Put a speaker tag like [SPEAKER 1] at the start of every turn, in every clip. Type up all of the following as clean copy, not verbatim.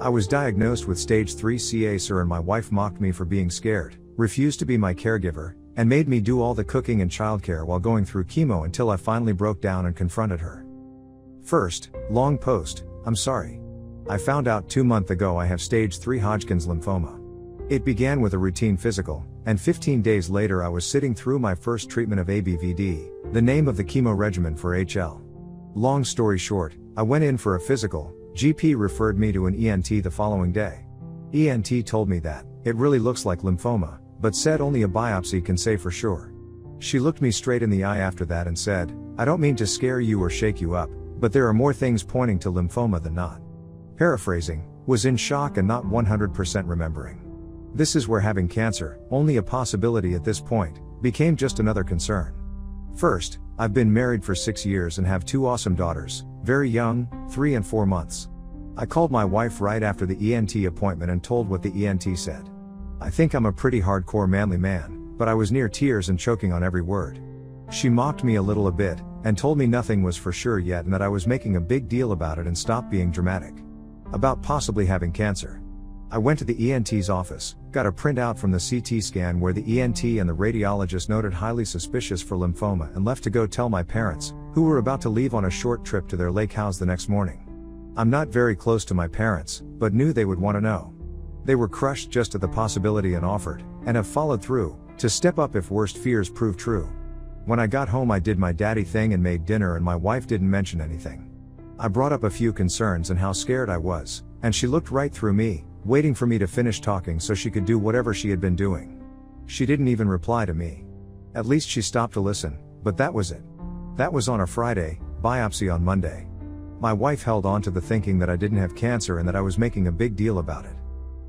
[SPEAKER 1] I was diagnosed with stage 3 cancer and my wife mocked me for being scared, refused to be my caregiver, and made me do all the cooking and childcare while going through chemo until I finally broke down and confronted her. First, long post, I'm sorry. I found out 2 months ago I have stage 3 Hodgkin's lymphoma. It began with a routine physical, and 15 days later I was sitting through my first treatment of ABVD, the name of the chemo regimen for HL. Long story short, I went in for a physical, GP referred me to an ENT the following day. ENT told me that, it really looks like lymphoma, but said only a biopsy can say for sure. She looked me straight in the eye after that and said, I don't mean to scare you or shake you up, but there are more things pointing to lymphoma than not. Paraphrasing, was in shock and not 100% remembering. This is where having cancer, only a possibility at this point, became just another concern. First, I've been married for 6 years and have 2 awesome daughters, very young, 3 and 4 months. I called my wife right after the ENT appointment and told what the ENT said. I think I'm a pretty hardcore manly man, but I was near tears and choking on every word. She mocked me a bit, and told me nothing was for sure yet and that I was making a big deal about it and stopped being dramatic. About possibly having cancer. I went to the ENT's office, got a printout from the CT scan where the ENT and the radiologist noted highly suspicious for lymphoma and left to go tell my parents, who were about to leave on a short trip to their lake house the next morning. I'm not very close to my parents, but knew they would want to know. They were crushed just at the possibility and offered, and have followed through, to step up if worst fears prove true. When I got home I did my daddy thing and made dinner and my wife didn't mention anything. I brought up a few concerns and how scared I was, and she looked right through me, waiting for me to finish talking so she could do whatever she had been doing. She didn't even reply to me. At least she stopped to listen, but that was it. That was on a Friday, biopsy on Monday. My wife held on to the thinking that I didn't have cancer and that I was making a big deal about it.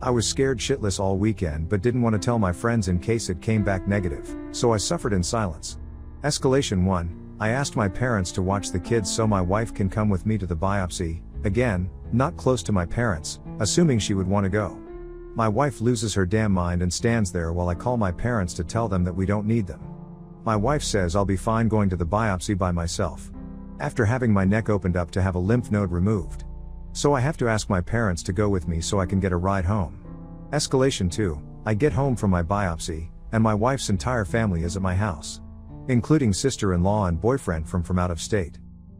[SPEAKER 1] I was scared shitless all weekend but didn't want to tell my friends in case it came back negative, so I suffered in silence. Escalation 1, I asked my parents to watch the kids so my wife can come with me to the biopsy, again, not close to my parents, assuming she would want to go. My wife loses her damn mind and stands there while I call my parents to tell them that we don't need them. My wife says I'll be fine going to the biopsy by myself. After having my neck opened up to have a lymph node removed. So I have to ask my parents to go with me so I can get a ride home. Escalation 2, I get home from my biopsy, and my wife's entire family is at my house. Including sister-in-law and boyfriend from out of state.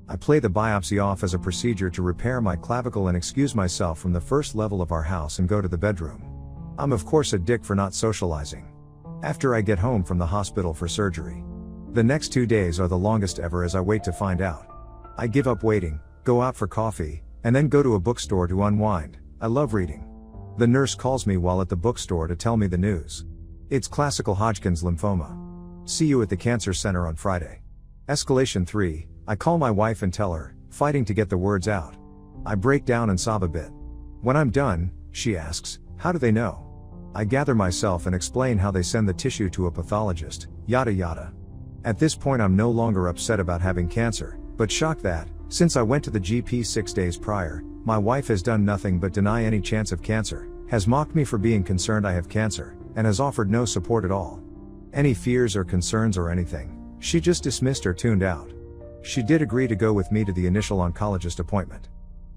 [SPEAKER 1] I play the biopsy off as a procedure to repair my clavicle and excuse myself from the first level of our house and go to the bedroom. I'm of course a dick for not socializing. After I get home from the hospital for surgery. The next 2 days are the longest ever as I wait to find out. I give up waiting, go out for coffee, and then go to a bookstore to unwind. I love reading. The nurse calls me while at the bookstore to tell me the news. It's classical Hodgkin's lymphoma. See you at the cancer center on Friday. Escalation 3, I call my wife and tell her, fighting to get the words out. I break down and sob a bit. When I'm done, she asks, how do they know? I gather myself and explain how they send the tissue to a pathologist, yada yada. At this point I'm no longer upset about having cancer, but shocked that, since I went to the GP 6 days prior, my wife has done nothing but deny any chance of cancer, has mocked me for being concerned I have cancer, and has offered no support at all. Any fears or concerns or anything, she just dismissed or tuned out. She did agree to go with me to the initial oncologist appointment.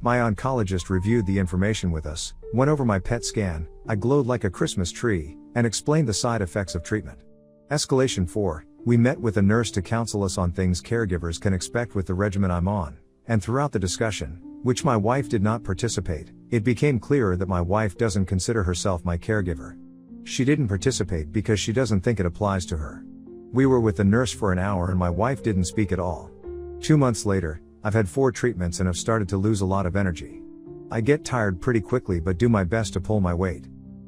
[SPEAKER 1] My oncologist reviewed the information with us, went over my PET scan, I glowed like a Christmas tree, and explained the side effects of treatment. Escalation 4, we met with a nurse to counsel us on things caregivers can expect with the regimen I'm on, and throughout the discussion, which my wife did not participate, it became clearer that my wife doesn't consider herself my caregiver. She didn't participate because she doesn't think it applies to her. We were with the nurse for an hour and my wife didn't speak at all. 2 months later, I've had 4 treatments and have started to lose a lot of energy. I get tired pretty quickly but do my best to pull my weight.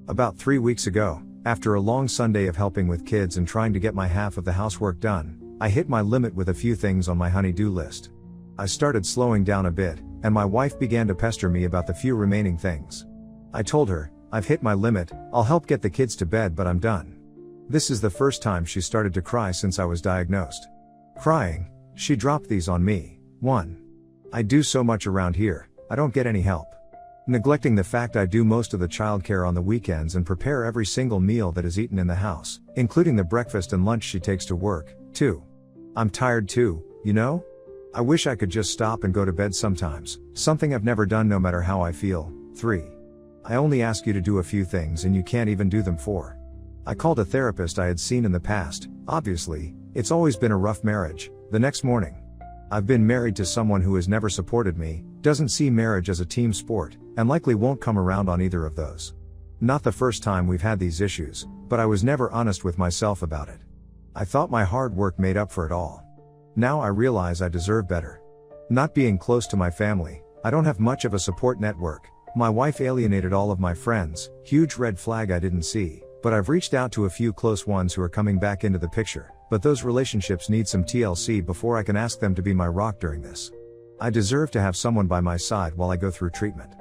[SPEAKER 1] About 3 weeks ago, after a long Sunday of helping with kids and trying to get my half of the housework done, I hit my limit with a few things on my honey-do list. I started slowing down a bit, and my wife began to pester me about the few remaining things. I told her, I've hit my limit, I'll help get the kids to bed but I'm done. This is the first time she started to cry since I was diagnosed. Crying, she dropped these on me. 1. I do so much around here, I don't get any help. Neglecting the fact I do most of the childcare on the weekends and prepare every single meal that is eaten in the house, including the breakfast and lunch she takes to work. 2. I'm tired too, you know? I wish I could just stop and go to bed sometimes, something I've never done no matter how I feel. 3. I only ask you to do a few things and you can't even do them for. I called a therapist I had seen in the past. Obviously, it's always been a rough marriage. The next morning, I've been married to someone who has never supported me, doesn't see marriage as a team sport, and likely won't come around on either of those. Not the first time we've had these issues, but I was never honest with myself about it. I thought my hard work made up for it all. Now I realize I deserve better. Not being close to my family, I don't have much of a support network. My wife alienated all of my friends, huge red flag I didn't see, but I've reached out to a few close ones who are coming back into the picture, but those relationships need some TLC before I can ask them to be my rock during this. I deserve to have someone by my side while I go through treatment.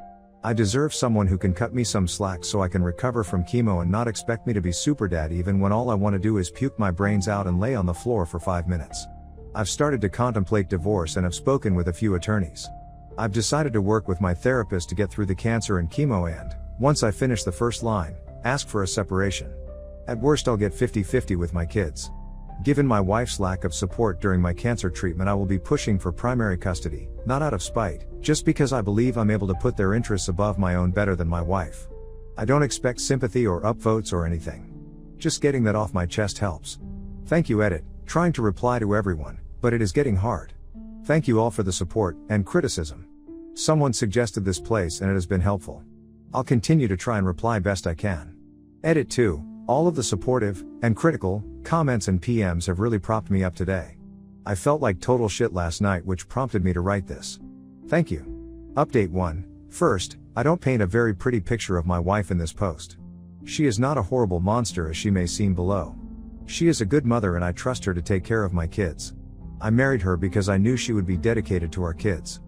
[SPEAKER 1] I deserve someone who can cut me some slack so I can recover from chemo and not expect me to be super dad even when all I want to do is puke my brains out and lay on the floor for 5 minutes. I've started to contemplate divorce and have spoken with a few attorneys. I've decided to work with my therapist to get through the cancer and chemo and, once I finish the first line, ask for a separation. At worst I'll get 50-50 with my kids. Given my wife's lack of support during my cancer treatment, I will be pushing for primary custody, not out of spite, just because I believe I'm able to put their interests above my own better than my wife. I don't expect sympathy or upvotes or anything. Just getting that off my chest helps. Thank you, edit, trying to reply to everyone, but it is getting hard. Thank you all for the support and criticism. Someone suggested this place and it has been helpful. I'll continue to try and reply best I can. Edit 2. All of the supportive and critical comments and PMs have really propped me up today. I felt like total shit last night, which prompted me to write this. Thank you. Update 1. First, I don't paint a very pretty picture of my wife in this post. She is not a horrible monster as she may seem below. She is a good mother and I trust her to take care of my kids. I married her because I knew she would be dedicated to our kids.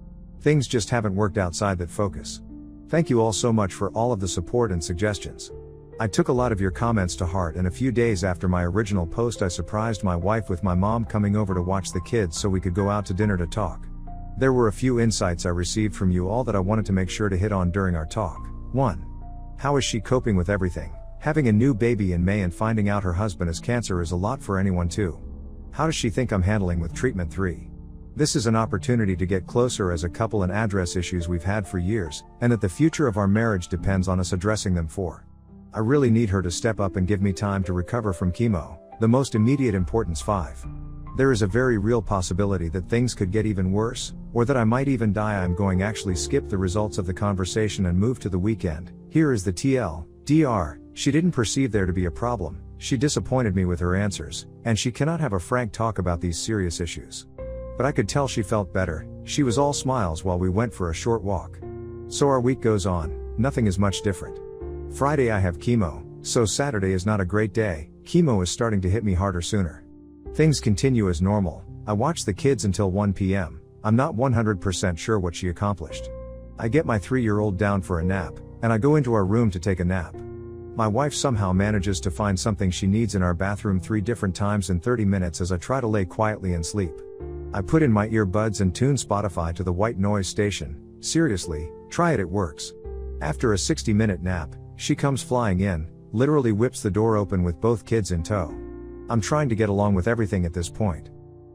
[SPEAKER 1] Things just haven't worked outside that focus. Thank you all so much for all of the support and suggestions. I took a lot of your comments to heart, and a few days after my original post I surprised my wife with my mom coming over to watch the kids so we could go out to dinner to talk. There were a few insights I received from you all that I wanted to make sure to hit on during our talk. 1. How is she coping with everything? Having a new baby in May and finding out her husband has cancer is a lot for anyone too. How does she think I'm handling with treatment? 3. This is an opportunity to get closer as a couple and address issues we've had for years, and that the future of our marriage depends on us addressing them. 4. I really need her to step up and give me time to recover from chemo, the most immediate importance. 5. There is a very real possibility that things could get even worse, or that I might even die. I'm going actually skip the results of the conversation and move to the weekend. Here is the TLDR. She didn't perceive there to be a problem, she disappointed me with her answers, and she cannot have a frank talk about these serious issues. But I could tell she felt better. She was all smiles while we went for a short walk. So our week goes on, nothing is much different. Friday I have chemo, so Saturday is not a great day. Chemo is starting to hit me harder sooner. Things continue as normal. I watch the kids until 1 p.m. I'm not 100% sure what she accomplished. I get my 3-year-old down for a nap, and I go into our room to take a nap. My wife somehow manages to find something she needs in our bathroom 3 different times in 30 minutes as I try to lay quietly and sleep. I put in my earbuds and tune Spotify to the white noise station. Seriously, try it works. After a 60-minute nap, she comes flying in, literally whips the door open with both kids in tow. I'm trying to get along with everything at this point.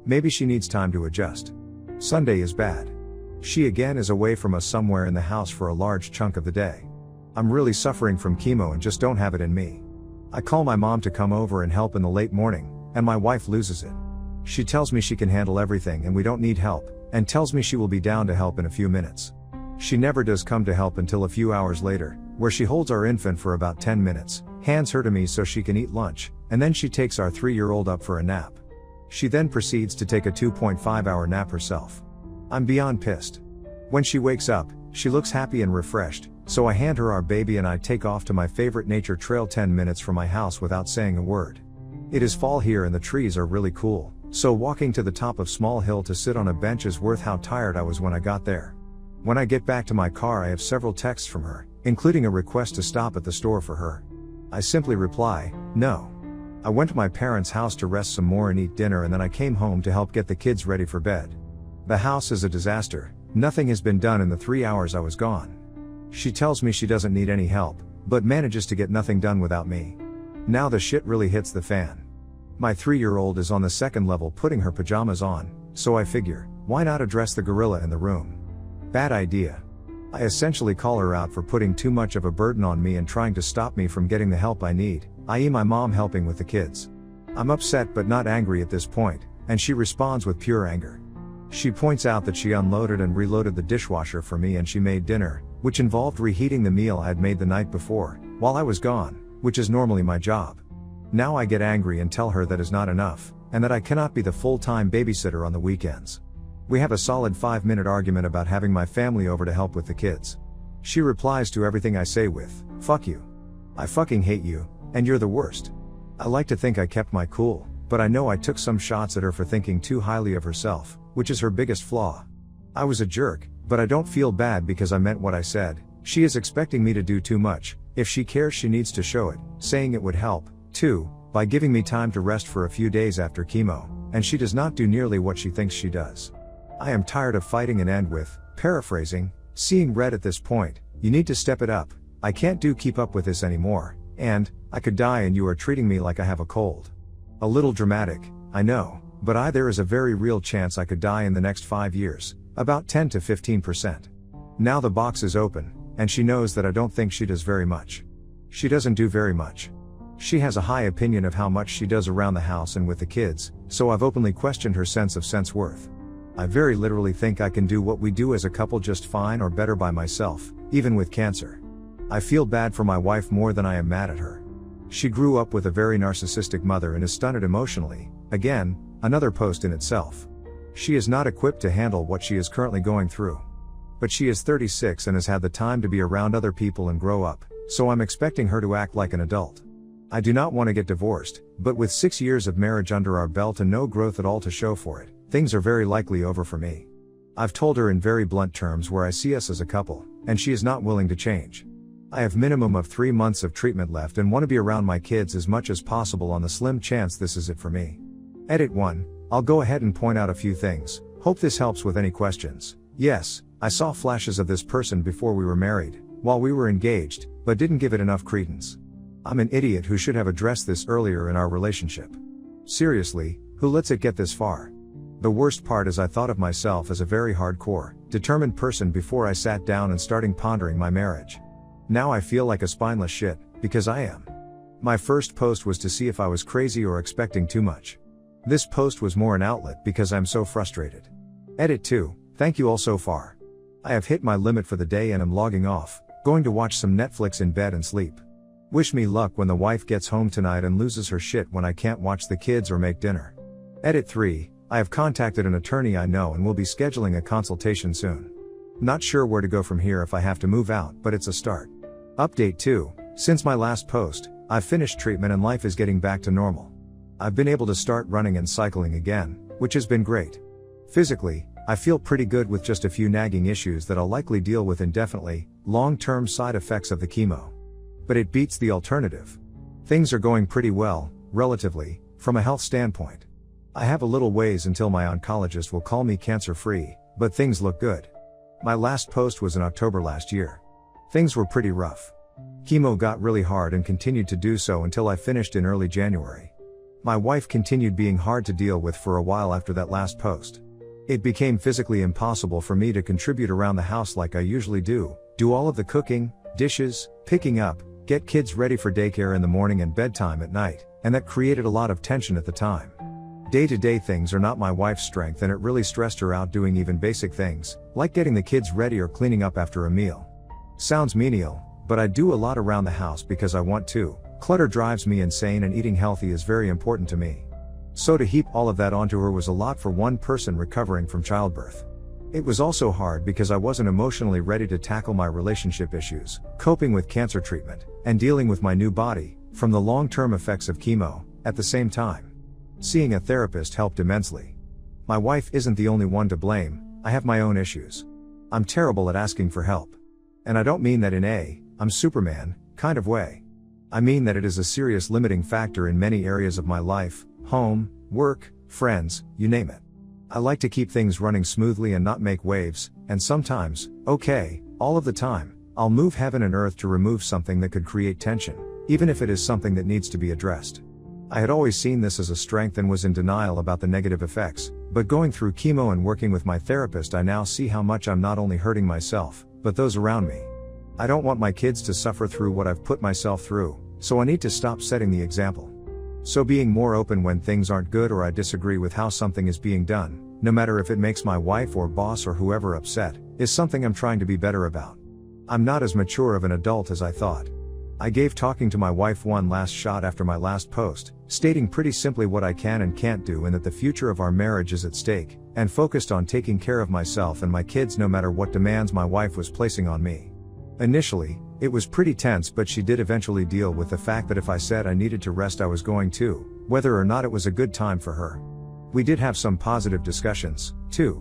[SPEAKER 1] Maybe she needs time to adjust. Sunday is bad. She again is away from us somewhere in the house for a large chunk of the day. I'm really suffering from chemo and just don't have it in me. I call my mom to come over and help in the late morning, and my wife loses it. She tells me she can handle everything and we don't need help, and tells me she will be down to help in a few minutes. She never does come to help until a few hours later, where she holds our infant for about 10 minutes, hands her to me so she can eat lunch, and then she takes our 3-year-old up for a nap. She then proceeds to take a 2.5-hour nap herself. I'm beyond pissed. When she wakes up, she looks happy and refreshed, so I hand her our baby and I take off to my favorite nature trail 10 minutes from my house without saying a word. It is fall here and the trees are really cool, so walking to the top of Small Hill to sit on a bench is worth how tired I was when I got there. When I get back to my car I have several texts from her, including a request to stop at the store for her. I simply reply, no. I went to my parents' house to rest some more and eat dinner, and then I came home to help get the kids ready for bed. The house is a disaster, nothing has been done in the 3 hours I was gone. She tells me she doesn't need any help, but manages to get nothing done without me. Now the shit really hits the fan. My 3-year-old is on the second level putting her pajamas on, so I figure, why not address the gorilla in the room? Bad idea. I essentially call her out for putting too much of a burden on me and trying to stop me from getting the help I need, i.e. my mom helping with the kids. I'm upset but not angry at this point, and she responds with pure anger. She points out that she unloaded and reloaded the dishwasher for me and she made dinner, which involved reheating the meal I had made the night before, while I was gone, which is normally my job. Now I get angry and tell her that is not enough, and that I cannot be the full-time babysitter on the weekends. We have a solid 5-minute argument about having my family over to help with the kids. She replies to everything I say with, "Fuck you. I fucking hate you, and you're the worst." I like to think I kept my cool, but I know I took some shots at her for thinking too highly of herself, which is her biggest flaw. I was a jerk, but I don't feel bad because I meant what I said. She is expecting me to do too much. If she cares, she needs to show it, saying it would help, too, by giving me time to rest for a few days after chemo, and she does not do nearly what she thinks she does. I am tired of fighting and end with, paraphrasing, seeing red at this point, "You need to step it up. I can't keep up with this anymore, and, I could die and you are treating me like I have a cold." A little dramatic, I know, but there is a very real chance I could die in the next 5 years, about 10 to 15%. Now the box is open, and she knows that I don't think she does very much. She doesn't do very much. She has a high opinion of how much she does around the house and with the kids, so I've openly questioned her sense of self-worth. I very literally think I can do what we do as a couple just fine or better by myself, even with cancer. I feel bad for my wife more than I am mad at her. She grew up with a very narcissistic mother and is stunted emotionally, again, another post in itself. She is not equipped to handle what she is currently going through. But she is 36 and has had the time to be around other people and grow up, so I'm expecting her to act like an adult. I do not want to get divorced, but with 6 years of marriage under our belt and no growth at all to show for it, things are very likely over for me. I've told her in very blunt terms where I see us as a couple, and she is not willing to change. I have minimum of 3 months of treatment left and want to be around my kids as much as possible on the slim chance this is it for me. Edit 1. I'll go ahead and point out a few things. Hope this helps with any questions. Yes, I saw flashes of this person before we were married, while we were engaged, but didn't give it enough credence. I'm an idiot who should have addressed this earlier in our relationship. Seriously, who lets it get this far? The worst part is I thought of myself as a very hardcore, determined person before I sat down and started pondering my marriage. Now I feel like a spineless shit, because I am. My first post was to see if I was crazy or expecting too much. This post was more an outlet because I'm so frustrated. Edit 2. Thank you all so far. I have hit my limit for the day and am logging off, going to watch some Netflix in bed and sleep. Wish me luck when the wife gets home tonight and loses her shit when I can't watch the kids or make dinner. Edit 3. I have contacted an attorney I know and will be scheduling a consultation soon. Not sure where to go from here if I have to move out, but it's a start. Update 2. Since my last post, I've finished treatment and life is getting back to normal. I've been able to start running and cycling again, which has been great. Physically, I feel pretty good with just a few nagging issues that I'll likely deal with indefinitely, long-term side effects of the chemo. But it beats the alternative. Things are going pretty well, relatively, from a health standpoint. I have a little ways until my oncologist will call me cancer-free, but things look good. My last post was in October last year. Things were pretty rough. Chemo got really hard and continued to do so until I finished in early January. My wife continued being hard to deal with for a while after that last post. It became physically impossible for me to contribute around the house like I usually do all of the cooking, dishes, picking up, get kids ready for daycare in the morning and bedtime at night, and that created a lot of tension at the time. Day-to-day things are not my wife's strength and it really stressed her out doing even basic things, like getting the kids ready or cleaning up after a meal. Sounds menial, but I do a lot around the house because I want to. Clutter drives me insane and eating healthy is very important to me. So to heap all of that onto her was a lot for one person recovering from childbirth. It was also hard because I wasn't emotionally ready to tackle my relationship issues, coping with cancer treatment, and dealing with my new body, from the long-term effects of chemo, at the same time. Seeing a therapist helped immensely. My wife isn't the only one to blame, I have my own issues. I'm terrible at asking for help. And I don't mean that in I'm Superman, kind of way. I mean that it is a serious limiting factor in many areas of my life, home, work, friends, you name it. I like to keep things running smoothly and not make waves, and sometimes, all of the time, I'll move heaven and earth to remove something that could create tension, even if it is something that needs to be addressed. I had always seen this as a strength and was in denial about the negative effects, but going through chemo and working with my therapist I now see how much I'm not only hurting myself, but those around me. I don't want my kids to suffer through what I've put myself through, so I need to stop setting the example. So being more open when things aren't good or I disagree with how something is being done, no matter if it makes my wife or boss or whoever upset, is something I'm trying to be better about. I'm not as mature of an adult as I thought. I gave talking to my wife one last shot after my last post, stating pretty simply what I can and can't do and that the future of our marriage is at stake, and focused on taking care of myself and my kids no matter what demands my wife was placing on me. Initially, it was pretty tense, but she did eventually deal with the fact that if I said I needed to rest I was going to, whether or not it was a good time for her. We did have some positive discussions, too.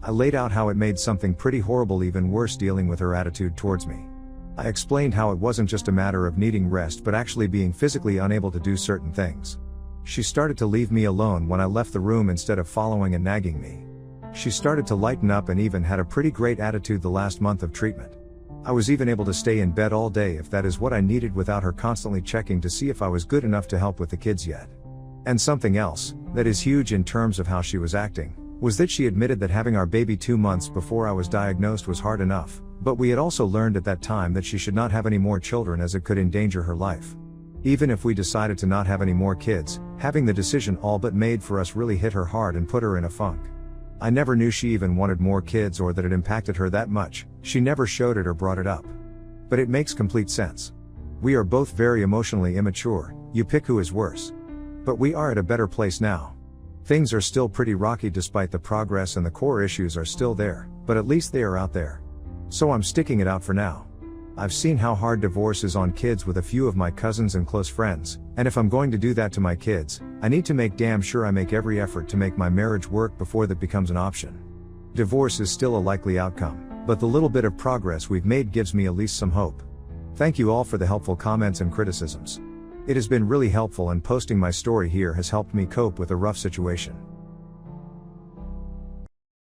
[SPEAKER 1] I laid out how it made something pretty horrible even worse dealing with her attitude towards me. I explained how it wasn't just a matter of needing rest but actually being physically unable to do certain things. She started to leave me alone when I left the room instead of following and nagging me. She started to lighten up and even had a pretty great attitude the last month of treatment. I was even able to stay in bed all day if that is what I needed without her constantly checking to see if I was good enough to help with the kids yet. And something else, that is huge in terms of how she was acting, was that she admitted that having our baby 2 months before I was diagnosed was hard enough, but we had also learned at that time that she should not have any more children as it could endanger her life. Even if we decided to not have any more kids, having the decision all but made for us really hit her hard and put her in a funk. I never knew she even wanted more kids or that it impacted her that much, she never showed it or brought it up. But it makes complete sense. We are both very emotionally immature, you pick who is worse. But we are at a better place now. Things are still pretty rocky despite the progress and the core issues are still there, but at least they are out there. So I'm sticking it out for now. I've seen how hard divorce is on kids with a few of my cousins and close friends, and if I'm going to do that to my kids, I need to make damn sure I make every effort to make my marriage work before that becomes an option. Divorce is still a likely outcome, but the little bit of progress we've made gives me at least some hope. Thank you all for the helpful comments and criticisms. It has been really helpful and posting my story here has helped me cope with a rough situation.